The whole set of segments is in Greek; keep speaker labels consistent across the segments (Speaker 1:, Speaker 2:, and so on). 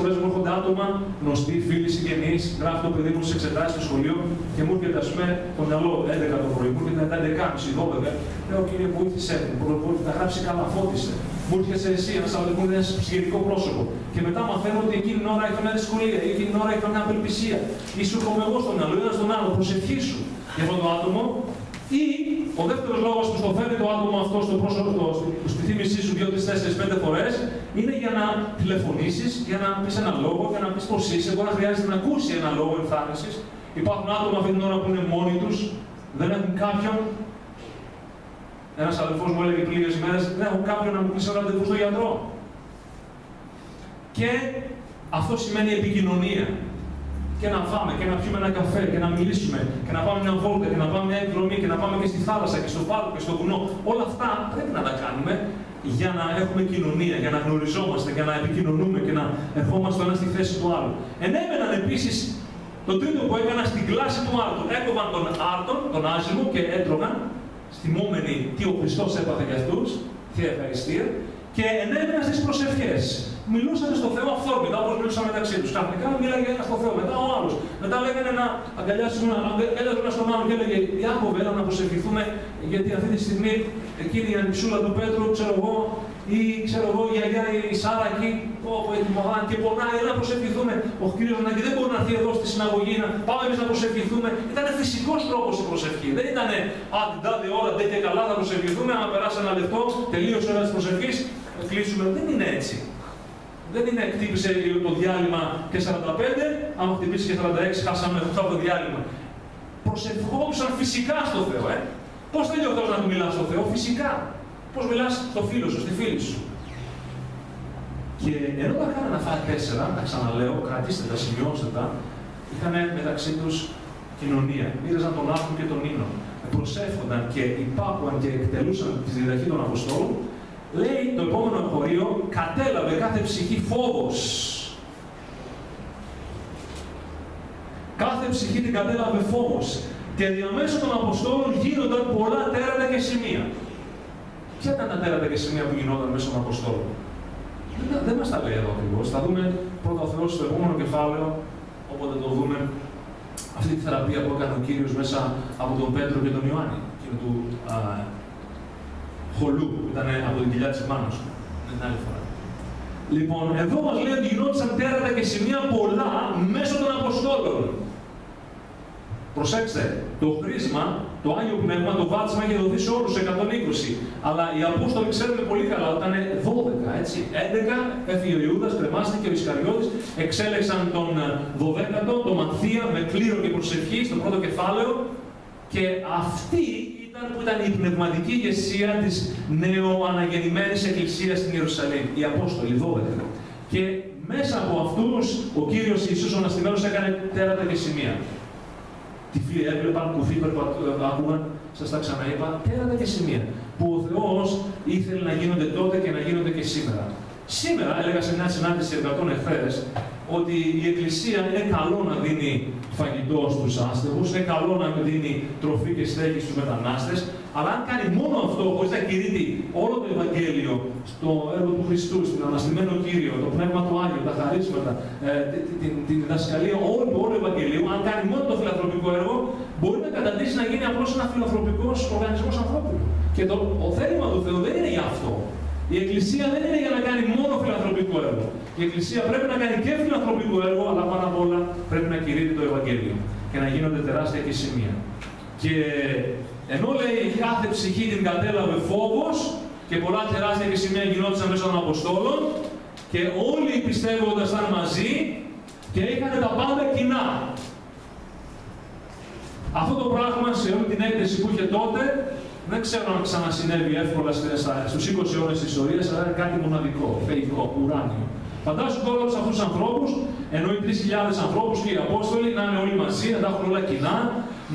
Speaker 1: φορές μου έρχονται άτομα, γνωστοί, φίλοι, συγγενείς, γράφει το παιδί μου στις εξετάσεις στο σχολείο και μου έρχεται, ας πούμε, το μυαλό 11 το πρωί, μου έρχεται μετά 11.30, 12. Λέω, κύριε, βοήθησε μου, να γράψει καλά, φώτισε. Μου έρχεσαι εσύ, ένας άλλο που είναι ένα ψυχικό πρόσωπο. Και μετά μαθαίνω ότι εκείνη την ώρα είχα μια δυσκολία, εκείνη την ώρα είχα μια απελπισία. Ή σου έρχομαι εγώ στο μυαλό, ένα στον άλλο, προσευχήσου για αυτό το άτομο. Ή ο δεύτερος λόγος που στο φέρνει το άτομο αυτό στο πρόσωπο, στη θύμησή σου 2, 3, 4, 5 φορές, είναι για να τηλεφωνήσεις, για να πεις ένα λόγο, για να πεις πώς είσαι. Μπορεί να χρειάζεται να ακούσει ένα λόγο ενθάρρυνσης. Υπάρχουν άτομα αυτή την ώρα που είναι μόνοι τους, δεν έχουν κάποιον. Ένας αδελφός μου έλεγε πριν λίγες ημέρες, δεν έχω κάποιον να μου κλείσει ραντεβού στο γιατρό. Και αυτό σημαίνει επικοινωνία. Και να φάμε, και να πιούμε ένα καφέ, και να μιλήσουμε, και να πάμε μια βόλτα, και να πάμε μια εκδρομή, και να πάμε και στη θάλασσα, και στο πάρκο, και στο βουνό. Όλα αυτά πρέπει να τα κάνουμε για να έχουμε κοινωνία, για να γνωριζόμαστε, για να επικοινωνούμε και να ερχόμαστε το ένα στη θέση του άλλου. Ενέβαιναν επίσης το τρίτο που έκανα στην κλάση του άρτου. Έκοβαν τον άρτον, τον άζυμο, και έτρωγαν, θυμόμενοι τι ο Χριστός έπαθε για αυτούς, Θεία Ευχαριστία, και ενέβαιναν στις προσευχές. Μιλούσαν στο Θεό αυθόρμητα, όπως μιλούσαν μεταξύ τους. Ξαφνικά μίλαγε ένας στο Θεό, μετά ο άλλος. Μετά λέγανε να αγκαλιάσουν ένα στον άλλον και έλεγε Ιάκωβε, έλα να προσευχηθούμε, γιατί αυτή τη στιγμή εκείνη η ανιψούλα του Πέτρου, ξέρω εγώ, ή ξέρω εγώ, η γιαγιά η Σάρα εκεί, όπου ετοιμογάνε και πονάει, έλα να προσευχηθούμε. Ο Κύριος Ανάγκη δεν μπορεί να έρθει εδώ στη συναγωγή, να πάμε εμείς να προσευχηθούμε. Ήταν φυσικός τρόπος η προσευχή. Δεν ήταν την τάδε ώρα, τέτοια καλά θα προσευχηθούμε, άμα περάσει ένα λεπτό, τελείωσε η ώρα της προσευχής, κλείσουμε. Δεν είναι έτσι. Δεν είναι χτύπησε το διάλειμμα και 45, άμα χτυπήσει και 46, χάσαμε αυτό το διάλειμμα. Προσευχόντουσαν φυσικά στο Θεό, Πώς θέλει ο Θεός να του μιλάς στο Θεό, φυσικά. Πώς μιλάς στο φίλο σου, στη φίλη σου. Και ενώ τα κάνανε αυτά 4, τα ξαναλέω, κρατήστε τα, σημειώστε τα, είχαν μεταξύ τους κοινωνία. Μοίραζαν τον άρθρο και τον ίνο. Προσεύχονταν και υπάκουαν και εκτελούσαν τη διδαχή των Αποστόλων. Λέει το επόμενο χωρίο, κατέλαβε κάθε ψυχή φόβος. Κάθε ψυχή την κατέλαβε φόβος. Και διαμέσου των Αποστόλων γίνονταν πολλά τέρατα και σημεία. Ποια ήταν τα τέρατα και σημεία που γινόταν μέσω των Αποστόλων? Δεν μας τα λέει εδώ ακριβώς. Θα δούμε πρώτα ο Θεός στο επόμενο κεφάλαιο, όποτε το δούμε, αυτή τη θεραπεία που έκανε ο Κύριος μέσα από τον Πέτρο και τον Ιωάννη, εκείνο του χολού, που ήταν από την κοιλιά της μάνας του. Την άλλη φορά. Λοιπόν, εδώ μας λέει ότι γινόντουσαν τέρατα και σημεία πολλά μέσω των Αποστόλων. Προσέξτε, το χρήσμα, το Άγιο Πνεύμα, το βάπτισμα είχε δοθεί σε όλους 120. Αλλά οι Απόστολοι ξέρουμε πολύ καλά ότι ήταν 12, έτσι. 11 έφυγε ο Ιούδας, κρεμάστηκε ο Ισκαριώτης, εξέλεξαν τον 12ο, τον Ματθία, με κλήρο και προσευχή στο πρώτο κεφάλαιο. Και αυτή που ήταν η πνευματική ηγεσία της νεοαναγεννημένης εκκλησίας στην Ιερουσαλήμ, οι Απόστολοι, 12. Και μέσα από αυτούς ο Κύριος Ιησούς ο Αναστημένος έκανε τέρατα και σημεία. Τυφλοί έβλεπαν, κουφοί άκουγαν, σας τα ξαναείπα, τέρατα και σημεία. Που ο Θεός ήθελε να γίνονται τότε και να γίνονται και σήμερα. Σήμερα, έλεγα σε μια συνάντηση εργατών εχθές, ότι η Εκκλησία είναι καλό να δίνει φαγητό στους άστεγους, είναι καλό να δίνει τροφή και στέγη στους μετανάστες, αλλά αν κάνει μόνο αυτό, χωρίς να κηρύττει όλο το Ευαγγέλιο στο έργο του Χριστού, στον Αναστημένο Κύριο, το Πνεύμα του Άγιο, τα χαρίσματα, την διδασκαλία όλου του Ευαγγελίου, αν κάνει μόνο το φιλανθρωπικό έργο, μπορεί να καταντήσει να γίνει απλώς ένα φιλανθρωπικός οργανισμός ανθρώπου. Και το θέλημα του Θεού δεν είναι για αυτό. Η Εκκλησία δεν είναι για να κάνει μόνο φιλανθρωπικό έργο. Η Εκκλησία πρέπει να κάνει και φιλανθρωπικό έργο, αλλά πάνω απ' όλα πρέπει να κηρύττει το Ευαγγέλιο και να γίνονται τεράστια και σημεία. Και ενώ λέει κάθε ψυχή την κατέλαβε φόβος και πολλά τεράστια και σημεία γινόντουσαν μέσω των Αποστόλων και όλοι οι πιστεύοντες ήταν μαζί και είχαν τα πάντα κοινά. Αυτό το πράγμα σε όλη την έκθεση που είχε τότε δεν ξέρω αν ξανασυνέβη εύκολα στους 20 ώρες της ιστορίας, αλλά είναι κάτι μοναδικό, θεϊκό, ουράνιο. Φαντάσου τώρα όλους αυτούς τους ανθρώπους, ενώ οι 3.000 ανθρώπους και οι Απόστολοι να είναι όλοι μαζί, να τα έχουν όλα κοινά,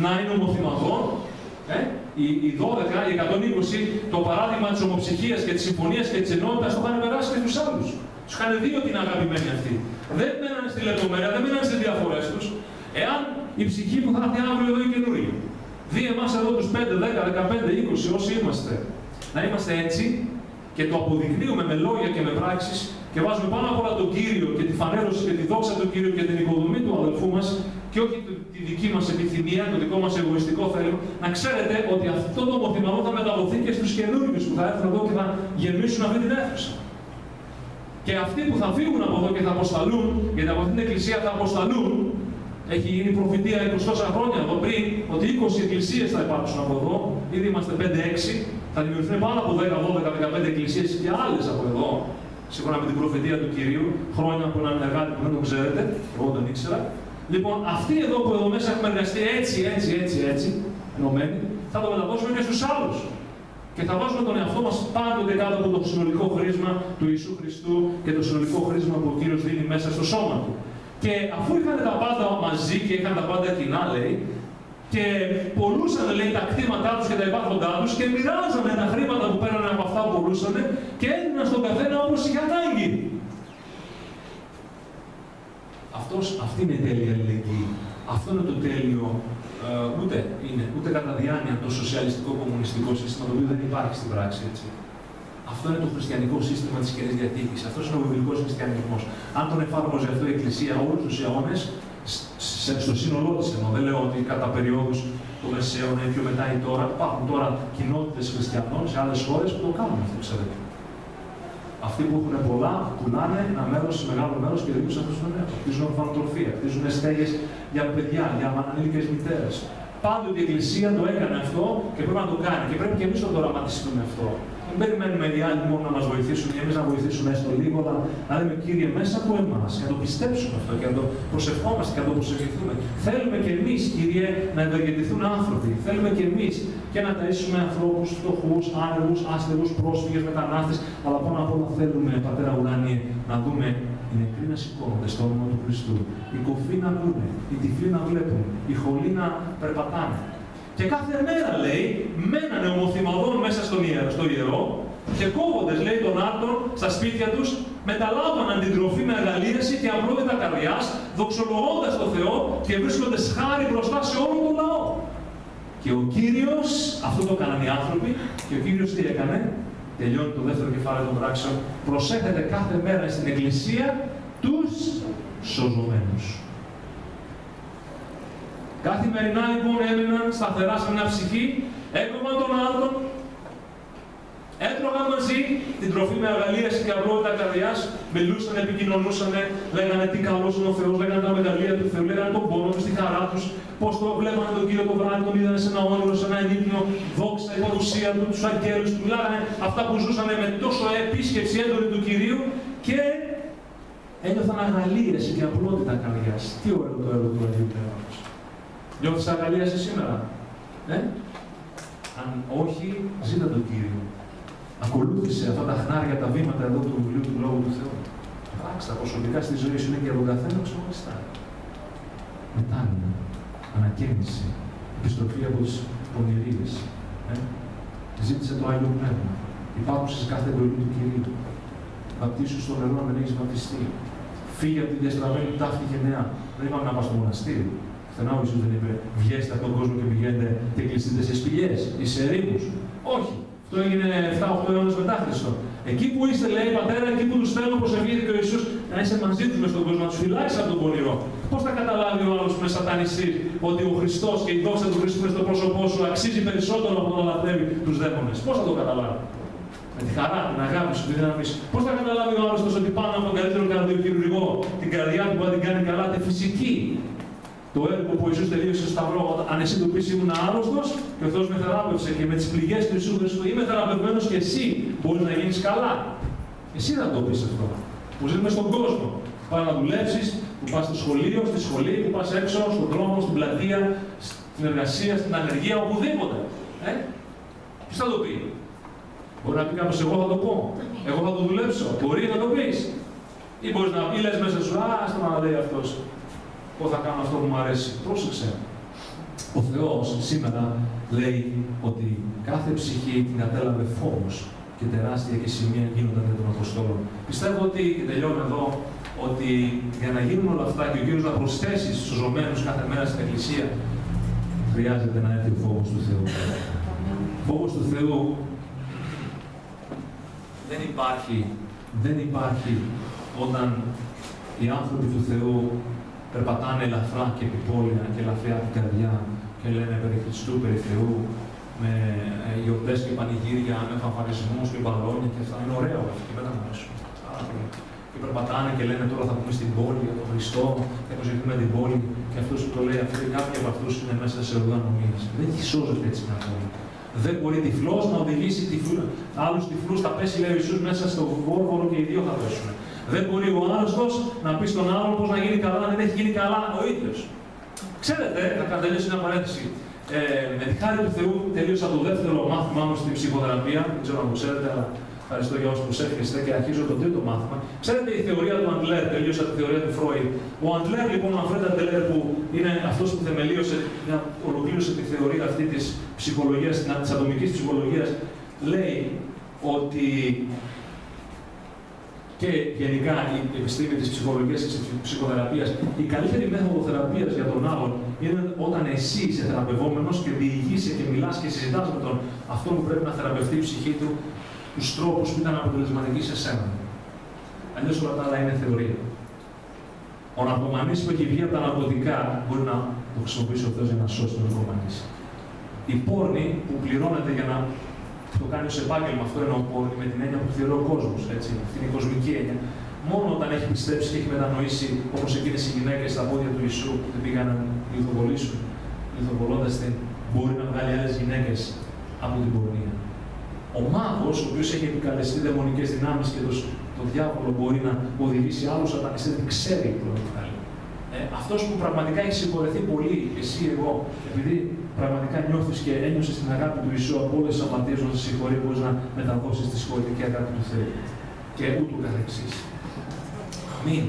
Speaker 1: να είναι ομοθυμαδόν. Οι 12, οι 120, το παράδειγμα της ομοψυχίας και της συμφωνίας και της ενότητας το είχαν περάσει και τους άλλους. Τους είχαν δει ότι είναι αγαπημένοι αυτοί. Δεν μένανε στη λεπτομέρεια, δεν μένανε στις διαφορές τους. Εάν η ψυχή που θα έρθει αύριο εδώ είναι καινούργια. Δει εμάς εδώ τους 5, 10, 15, 20 όσοι είμαστε, να είμαστε έτσι και το αποδεικνύουμε με λόγια και με πράξεις και βάζουμε πάνω απ' όλα τον Κύριο και τη φανέρωση και τη δόξα του Κύριου και την οικοδομή του αδελφού μας και όχι τη δική μας επιθυμία, το δικό μας εγωιστικό θέλημα, να ξέρετε ότι αυτό το ομοθυμανό θα μεταδοθεί και στους καινούριους που θα έρθουν εδώ και θα γεμίσουν αυτή την αίθουσα. Και αυτοί που θα φύγουν από εδώ και θα αποσταλούν, γιατί από αυτήν την εκκλησία θα αποσταλούν, έχει γίνει προφητεία 20 χρόνια εδώ πριν, ότι 20 εκκλησίες θα υπάρξουν από εδώ, ήδη είμαστε 5-6, θα δημιουργηθούν πάνω από 10, 12, 15 εκκλησίες και άλλες από εδώ, σύμφωνα με την προφητεία του Κυρίου, χρόνια από έναν εργάτη που δεν τον ξέρετε, εγώ τον ήξερα. Λοιπόν, αυτοί εδώ που εδώ μέσα έχουμε εργαστεί έτσι, ενωμένοι, θα το μεταδώσουμε και στους άλλους. Και θα βάζουμε τον εαυτό μας πάντοτε κάτω από το συνολικό χρήσμα του Ιησού Χριστού και το συνολικό χρήσμα που ο Κύριος δίνει μέσα στο σώμα του. Και αφού είχαν τα πάντα μαζί και είχαν τα πάντα κοινά, λέει, και πολλούσαν, λέει, τα κτήματά τους και τα υπάρχοντά τους και μοιράζανε τα χρήματα που παίρνανε από αυτά που πολλούσαν και έδιναν στον καθένα όπως είχε ανάγκη. Αυτή είναι η τέλεια αλληλεγγύη. Αυτό είναι το τέλειο, ούτε κατά διάνοια το σοσιαλιστικό κομμουνιστικό σύστημα, το οποίο δεν υπάρχει στην πράξη, έτσι. Αυτό είναι το χριστιανικό σύστημα της Καινής Διαθήκης. Αυτός είναι ο βιβλικός χριστιανισμός. Αν τον εφάρμοζε αυτό η Εκκλησία όλους τους αιώνες, στο σύνολό της εννοώ, δεν λέω ότι κατά περιόδους το μεσαίωνα ή πιο μετά ή τώρα, υπάρχουν τώρα κοινότητες χριστιανών σε άλλες χώρες που το κάνουν αυτό, ξέρετε. Αυτοί που έχουν πολλά, πουλάνε ένα μέρος, μεγάλο μέρος και δίνουν σε αυτούς τον νέο. Χτίζουν ορφανοτροφία, χτίζουν στέγες για παιδιά, για ανήλικες μητέρες. Πάντοτε η Εκκλησία το έκανε αυτό και πρέπει να το κάνει. Και πρέπει και εμείς να το οραματιστούμε αυτό. Δεν περιμένουμε οι άλλοι μόνο να μας βοηθήσουν ή εμείς να βοηθήσουμε έστω λίγο, αλλά να λέμε Κύριε μέσα από εμάς και να το πιστέψουμε αυτό και να το προσευχόμαστε και να το προσευχηθούμε. Θέλουμε και εμείς, Κύριε, να ευεργετηθούν άνθρωποι. Θέλουμε και εμείς και να ταΐσουμε ανθρώπους φτωχούς, άνεργους, άστεγους, πρόσφυγες, μετανάστες. Αλλά πάνω απ' όλα θέλουμε, Πατέρα Ουράνιε, να δούμε οι νεκροί να σηκώνονται στο όνομα του Χριστού. Οι κοφοί να ακούνε, οι τυφλοί να βλέπουν, οι χολοί να περπατάνε. Και κάθε μέρα, λέει, μένανε ομοθυμαδών μέσα στο ιερό και κόβοντες, λέει, των άρτων στα σπίτια τους, μεταλάβαναν την τροφή με αγαλίαση και απλότητα καρδιάς, δοξολογώντας τον Θεό και βρίσκοντας χάρη μπροστά σε όλο τον λαό. Και ο Κύριος, αυτό το έκαναν οι άνθρωποι, και ο Κύριος τι έκανε? Τελειώνει το δεύτερο κεφάλαιο των πράξεων. Προσέχετε κάθε μέρα στην Εκκλησία τους σωζωμένους. Καθημερινά λοιπόν έμειναν σταθερά σε μια ψυχή, έκοβαν τον άλλον, έτρωγαν μαζί την τροφή με αγαλίαση και απλότητα καρδιάς, μιλούσαν, επικοινωνούσαν, λέγανε τι καλός είναι ο Θεός, λέγανε τα μεγαλεία του Θεού, λέγανε τον πόνο τους, τη χαρά τους, πώς το βλέπανε τον Κύριο το βράδυ, τον είδανε σε ένα όνειρο, σε ένα ενύπνιο, δόξα, η παρουσία του, τους αγγέλους του, μιλάγανε αυτά που ζούσαν με τόσο επίσκεψη έντονη του Κυρίου και ένιωθαν αγαλίαση και απλότητα καρδιάς. Τι ωραίο το έργο του Αγίου Πνεύματος. Νιώθεις αγαλίαση σήμερα? Αν όχι, ζήτα τον Κύριο. Ακολούθησε αυτά τα χνάρια, τα βήματα εδώ του βιβλίου του Λόγου του Θεού. Πράξτε τα προσωπικά στη ζωή σου είναι και από τον καθένα ξεχωριστά. Μετάνοια, ανακαίνιση, επιστροφή από τις πονηρίες. Ζήτησε το Άγιο Πνεύμα. Υπάρχουν σε κάθε εντολή του Κυρίου. Βαπτίσου στο νερό να μην έχεις βαπτιστεί. Φύγε από τη διαστραμμένη ταύτη γενεά. Δεν είπαμε να πας στο μοναστήρι. Πουθενά ο Ιησούς δεν είπε βγαίνετε από τον κόσμο και πηγαίνετε και κλειστείτε σε σπηλιές ή σε ερήμους. Όχι. Αυτό έγινε 7-8 αιώνες μετά Χριστό. Εκεί που είστε, λέει Πατέρα, εκεί που τους θέλω, όπως ευχήθηκε ο Ιησούς, να είσαι μαζί τους μες στον κόσμο, να τους φυλάξεις από τον πονηρό. Πώς θα καταλάβει ο άλλος που είναι σατανιστής ότι ο Χριστός και η δόξα του Χριστού μες στο πρόσωπό σου αξίζει περισσότερο από το να λατρεύει τους δαίμονες? Πώς θα το καταλάβει? Με τη χαρά, την αγάπη σου, τη δύναμη σου. Πώς θα καταλάβει ο άλλος ότι πάνω από τον καλύτερο καρδιοχειρουργό, την καρδιά του που θα την κάνει καλά, τη φυσική? Το έργο που ο Ιησούς τελείωσε στο Σταυρό, αν εσύ του πεις ήμουν άρρωστος και ο Θεός με θεράπευσε και με τις πληγές του Ιησού Χριστού είμαι θεραπευμένος και εσύ μπορείς να γίνεις καλά. Εσύ θα το πεις αυτό. Που ζεις μες στον κόσμο. Που πας να δουλέψεις, που πας στο σχολείο, στη σχολή, που πας έξω, στον δρόμο, στην πλατεία, στην εργασία, στην ανεργία, οπουδήποτε. Ποιος θα το πει? Μπορεί να πει κάποιος, εγώ θα το πω. Εγώ θα το δουλέψω. Μπορεί να το πεις. Ή μπορείς να πει, λες μέσα σου, στο να λέει αυτός. Εγώ θα κάνω αυτό που μου αρέσει. Πρόσεξε. Ο Θεός σήμερα λέει ότι κάθε ψυχή την κατέλαβε φόβος και τεράστια και σημεία γίνονταν για τον Αποστόλων. Πιστεύω ότι, και τελειώνω εδώ, ότι για να γίνουν όλα αυτά και ο Κύριος να προσθέσει στους ζωμένους κάθε μέρα στην Εκκλησία, χρειάζεται να έρθει ο φόβος του Θεού. Ο φόβος του Θεού δεν υπάρχει δεν υπάρχει όταν οι άνθρωποι του Θεού περπατάνε ελαφρά και επιπόλαια και ελαφριά την καρδιά και λένε περί Χριστού, περί Θεού, με γιορτές και πανηγύρια, με φανφαρισμούς και μπαλόνια και αυτά. Είναι ωραίο αυτό και μετά μου αρέσουν. Και περπατάνε και λένε τώρα θα πούμε στην πόλη για τον Χριστό και προσευχηθούμε την πόλη. Και αυτός που το λέει, κάποιοι από αυτούς είναι μέσα σε οδηγανομίες. Δεν τη σώζεται έτσι μια πόλη. Δεν μπορεί τυφλός να οδηγήσει άλλους τυφλούς. Θα πέσει, λέει ο Ιησούς, μέσα στο βόρβορο και οι δύο θα πέσουν. Δεν μπορεί ο άρρωστος να πει στον άλλον πώς να γίνει καλά, αν δεν έχει γίνει καλά ο ίδιος. Ξέρετε, θα τελειώσω μια παρένθεση. Με τη χάρη του Θεού τελείωσα το δεύτερο μάθημά μου στην ψυχοθεραπεία. Δεν ξέρω αν το ξέρετε, αλλά ευχαριστώ για όσους προσεύχεστε και αρχίζω το τρίτο μάθημα. Ξέρετε η θεωρία του Αντλέρ, τελείωσα τη θεωρία του Φρόιντ. Ο Αντλέρ, λοιπόν, ο Αλφρέντ Αντλέρ, που είναι αυτός που θεμελίωσε, ολοκλήρωσε τη θεωρία αυτή της ψυχολογίας, της ατομικής ψυχολογίας, λέει ότι και γενικά η επιστήμη της ψυχολογίας και της ψυχοθεραπείας, η καλύτερη μέθοδο θεραπείας για τον άλλον είναι όταν εσύ είσαι θεραπευόμενος και διηγείσαι και μιλάς και συζητάς με τον αυτό που πρέπει να θεραπευτεί η ψυχή του, τους τρόπους που ήταν αποτελεσματικοί σε σένα. Αλλιώς όλα τα άλλα είναι θεωρία. Ο ναρκωμανής που έχει βγει από τα ναρκωτικά μπορεί να το χρησιμοποιήσει ο Θεός για να σώσει τον ναρκωμανής. Η πόρνη που πληρώνεται για να το κάνει ως επάγγελμα, αυτό εννοώ πόρνη, με την έννοια που θεωρεί ο κόσμος, έτσι, αυτή είναι η κοσμική έννοια. Μόνο όταν έχει πιστέψει και έχει μετανοήσει, όπως εκείνες οι γυναίκες στα πόδια του Ιησού που δεν πήγαν να λιθοβολήσουν, λιθοβολώντας την, μπορεί να βγάλει άλλες γυναίκες από την πορνεία. Ο μάγος, ο οποίος έχει επικαλεστεί δαιμονικές δυνάμεις και το διάβολο μπορεί να οδηγήσει άλλους σατανιστές, δεν ξέρει που να βγάλει. Αυτός που πραγματικά έχει συγχωρεθεί πολύ, εσύ, εγώ, επειδή πραγματικά νιώθεις και ένιωσες την αγάπη του Ιησού από όλες τις αμαρτίες να σε συγχωρεί, μπορείς να μεταδώσεις τη συγχωρητική αγάπη του Θεού. Και ούτω καθεξής. Αμήν.